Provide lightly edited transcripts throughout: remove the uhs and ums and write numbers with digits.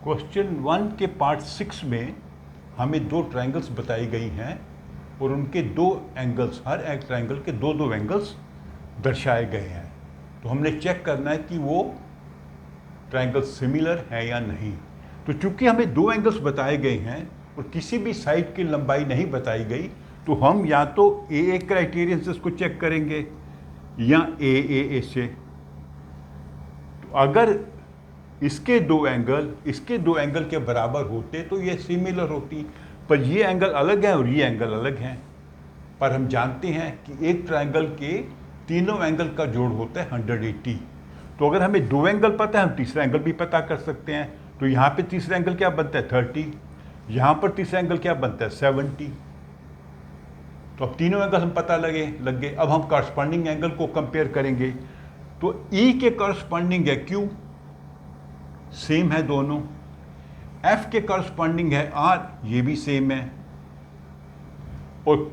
Question 1 के part 6 में हमें दो ट्रायंगल्स बताई गई हैं और उनके दो एंगल्स, हर एक ट्रायंगल के दो दो एंगल्स दर्शाए गए हैं। तो हमने चेक करना है कि वो ट्रायंगल सिमिलर है या नहीं। तो चूंकि हमें दो एंगल्स बताए गए हैं और किसी भी साइड की लंबाई नहीं बताई गई, तो हम या तो ए क्राइटेरियन से इसको चेक करेंगे या ए से। तो अगर इसके दो एंगल के बराबर होते तो ये सिमिलर होती, पर ये एंगल अलग है और ये एंगल अलग है। पर हम जानते हैं कि एक ट्रायंगल के तीनों एंगल का जोड़ होता है 180। तो अगर हमें दो एंगल पता है, हम तीसरा एंगल भी पता कर सकते हैं। तो यहाँ पे तीसरा एंगल क्या बनता है 30, यहाँ पर तीसरा एंगल क्या बनता है 70। तो अब तीनों एंगल हम पता लग गए। अब हम कॉरस्पॉन्डिंग एंगल को कंपेयर करेंगे। तो ई के कॉरस्पॉन्डिंग है क्यू, सेम है दोनों। एफ के कॉरस्पॉन्डिंग है आर, ये भी सेम है। और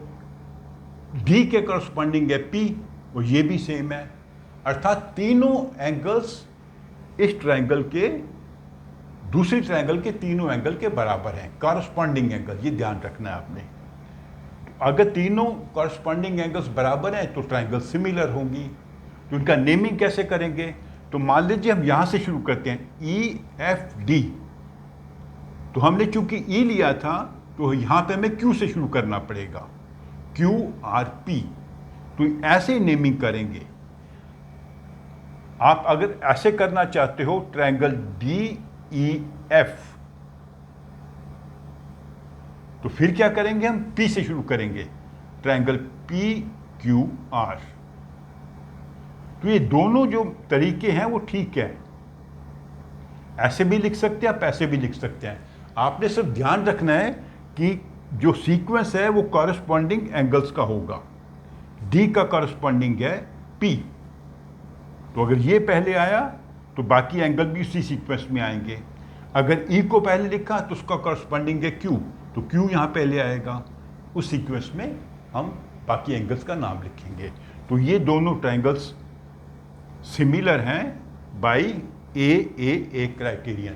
डी के कॉरस्पॉन्डिंग है पी, और ये भी सेम है। अर्थात तीनों एंगल्स इस ट्रायंगल के दूसरी ट्रायंगल के तीनों एंगल के बराबर हैं, कॉरस्पॉन्डिंग एंगल, ये ध्यान रखना है आपने। अगर तीनों कॉरस्पॉन्डिंग एंगल्स बराबर हैं तो ट्रायंगल सिमिलर होंगी। तो उनका नेमिंग कैसे करेंगे? तो मान लीजिए हम यहां से शुरू करते हैं, ई एफ डी। तो हमने चूंकि ई लिया था तो यहां पे हमें क्यू से शुरू करना पड़ेगा, क्यू आर पी। तो ऐसे नेमिंग करेंगे। आप अगर ऐसे करना चाहते हो, ट्रायंगल डी ई एफ, तो फिर क्या करेंगे? हम पी से शुरू करेंगे, ट्रायंगल पी क्यू आर। तो ये दोनों जो तरीके हैं वो ठीक है। ऐसे भी लिख सकते हैं, आप ऐसे भी लिख सकते हैं। आपने सिर्फ ध्यान रखना है कि जो सीक्वेंस है वो कॉरस्पॉन्डिंग एंगल्स का होगा। डी का कॉरस्पॉन्डिंग है पी, तो अगर ये पहले आया तो बाकी एंगल भी उसी सीक्वेंस में आएंगे। अगर ई को पहले लिखा तो उसका कॉरस्पॉन्डिंग है क्यू, तो क्यू यहाँ पहले आएगा। उस सीक्वेंस में हम बाकी एंगल्स का नाम लिखेंगे। तो ये दोनों ट्रायंगल्स सिमिलर हैं बाई ए क्राइटेरियन।